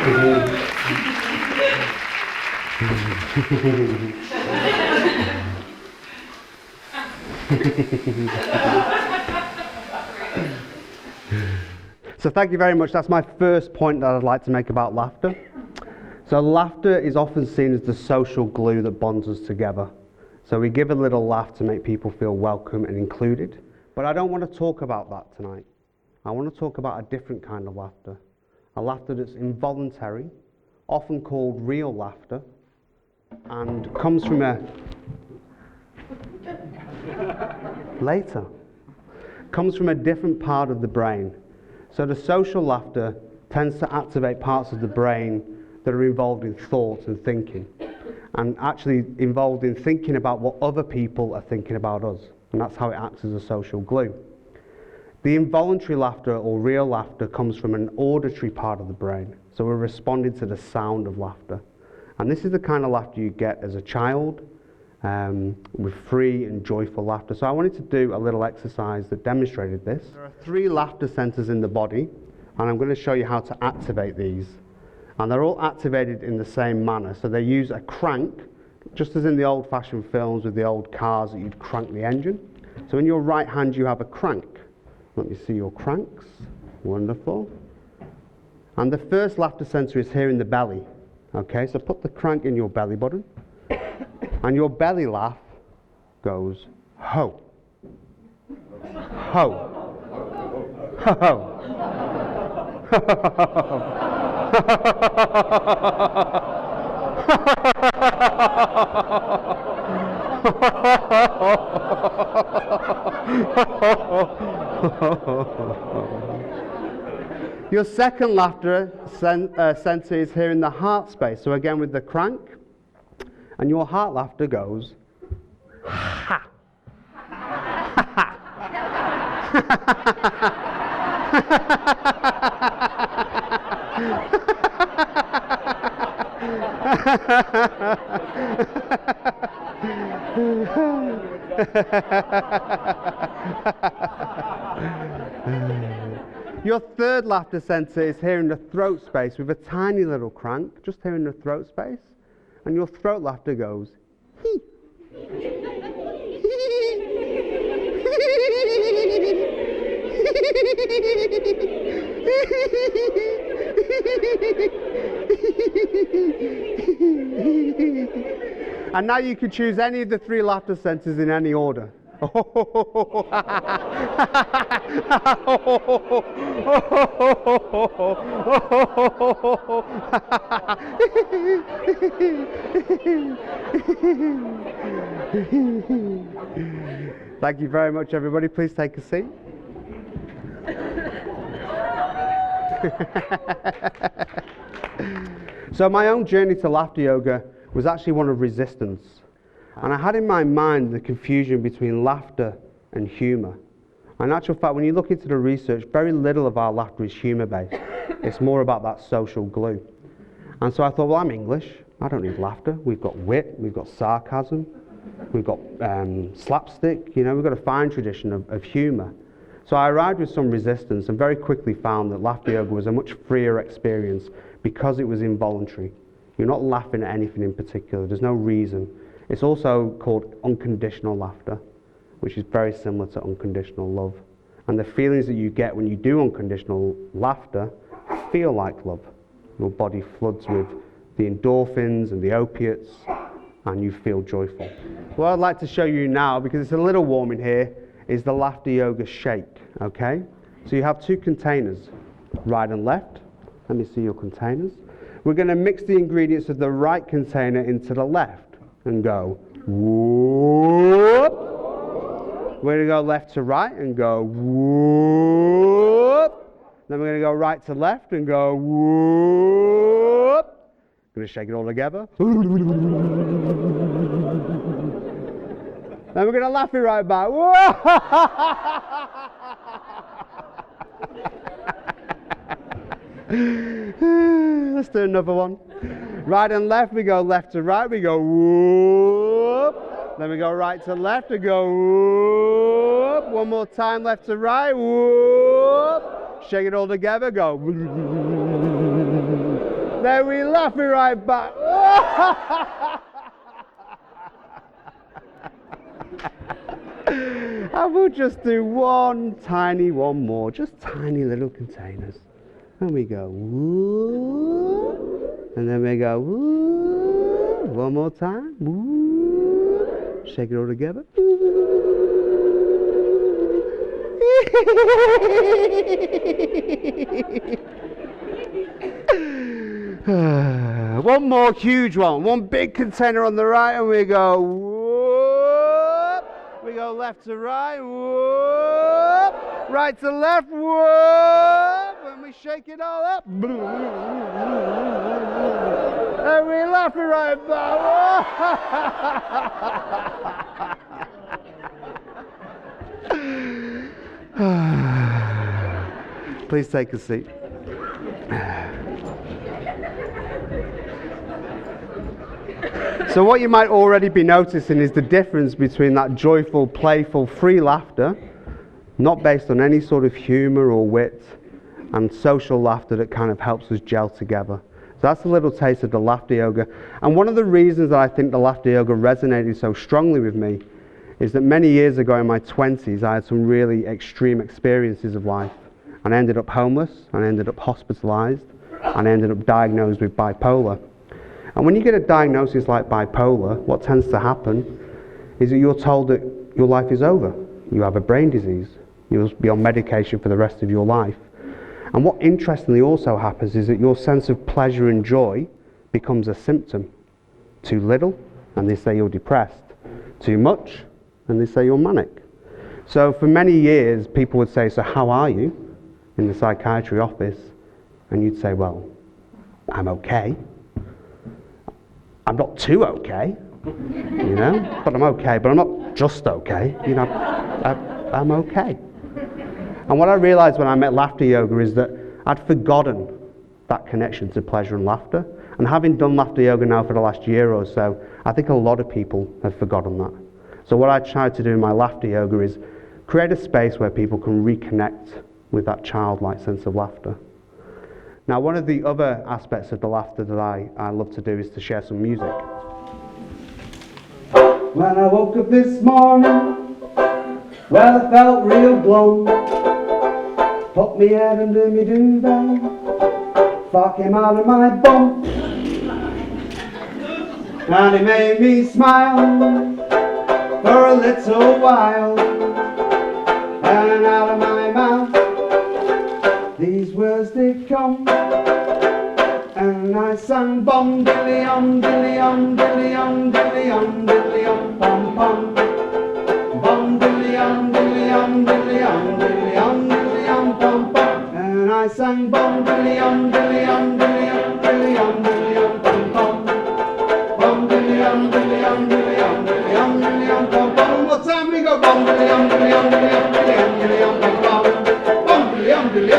So thank you very much. That's my first point that I'd like to make about laughter. So laughter is often seen as the social glue that bonds us together. So we give a little laugh to make people feel welcome and included. But I don't want to talk about that tonight. I want to talk about a different kind of laughter. A laughter that's involuntary, often called real laughter, and comes from comes from a different part of the brain. So the social laughter tends to activate parts of the brain that are involved in thought and thinking, and actually involved in thinking about what other people are thinking about us, and that's how it acts as a social glue. The involuntary laughter or real laughter comes from an auditory part of the brain, so we're responding to the sound of laughter. And this is the kind of laughter you get as a child, with free and joyful laughter. So I wanted to do a little exercise that demonstrated this. There are 3 laughter centers in the body, and I'm going to show you how to activate these. And they're all activated in the same manner. So they use a crank, just as in the old-fashioned films with the old cars that you'd crank the engine. So in your right hand you have a crank. Let me see your cranks. Wonderful. And the first laughter center is here in the belly. Okay, so put the crank in your belly button. And your belly laugh goes ho. Ho. Ho. Ho. Your second laughter center is here in the heart space. So again with the crank, and your heart laughter goes ha. Your third laughter center is here in the throat space with a tiny little crank, just here in the throat space, and your throat laughter goes hee. And now you can choose any of the 3 laughter centers in any order. Thank you very much, everybody. Please take a seat. So my own journey to laughter yoga was actually one of resistance. And I had in my mind the confusion between laughter and humour. In actual fact, when you look into the research, very little of our laughter is humour-based. It's more about that social glue. And so I thought, well, I'm English. I don't need laughter. We've got wit, we've got sarcasm, we've got slapstick. You know, we've got a fine tradition of humour. So I arrived with some resistance and very quickly found that laughter yoga was a much freer experience because it was involuntary. You're not laughing at anything in particular. There's no reason. It's also called unconditional laughter, which is very similar to unconditional love. And the feelings that you get when you do unconditional laughter feel like love. Your body floods with the endorphins and the opiates, and you feel joyful. What I'd like to show you now, because it's a little warm in here, is the laughter yoga shake, okay? So you have 2 containers, right and left. Let me see your containers. We're going to mix the ingredients of the right container into the left and go whoop. We're going to go left to right and go whoop. Then we're going to go right to left and go whoop. Going to shake it all together. Then we're going to laugh it right back. Let's do another one. Right and left, we go left to right, we go whoop. Then we go right to left and go whoop. One more time, left to right, whoop. Shake it all together, go. Then we laugh it right back. And we'll just do one more, just tiny little containers. And we go, woo. And then we go, woo. One more time, woo. Shake it all together. One more huge one big container on the right, and we go whoop. We go left to right, whoop. Right to left, whoop. And we shake it all up, and we laugh it right back. Please take a seat. So what you might already be noticing is the difference between that joyful, playful, free laughter, not based on any sort of humour or wit, and social laughter that kind of helps us gel together. So that's a little taste of the laughter yoga. And one of the reasons that I think the laughter yoga resonated so strongly with me is that many years ago in my 20s, I had some really extreme experiences of life. And I ended up homeless, and I ended up hospitalised, and I ended up diagnosed with bipolar. And when you get a diagnosis like bipolar, what tends to happen is that you're told that your life is over. You have a brain disease. You'll be on medication for the rest of your life. And what interestingly also happens is that your sense of pleasure and joy becomes a symptom. Too little, and they say you're depressed. Too much, and they say you're manic. So for many years, people would say, so how are you in the psychiatry office? And you'd say, well, I'm okay. I'm not too okay, you know, but I'm okay, but I'm not just okay, you know, I'm okay. And what I realized when I met laughter yoga is that I'd forgotten that connection to pleasure and laughter. And having done laughter yoga now for the last year or so, I think a lot of people have forgotten that. So what I try to do in my laughter yoga is create a space where people can reconnect with that childlike sense of laughter. Now, one of the other aspects of the laughter that I love to do is to share some music. When I woke up this morning, well, I felt real blown. Put me head under me duvet, fart came out of my bum, and it made me smile for a little while, and out of my mouth these words did come, and I sang bum dilly dilly dilly dilly dilly pom pom, bum dilly dilly dilly dilly dilly pom pom, and I sang bum dilly dilly dilly dilly pom pom, bum dilly dilly dilly dilly pom pom. One more time we go bum dilly dilly dilly pom pom. Dilly,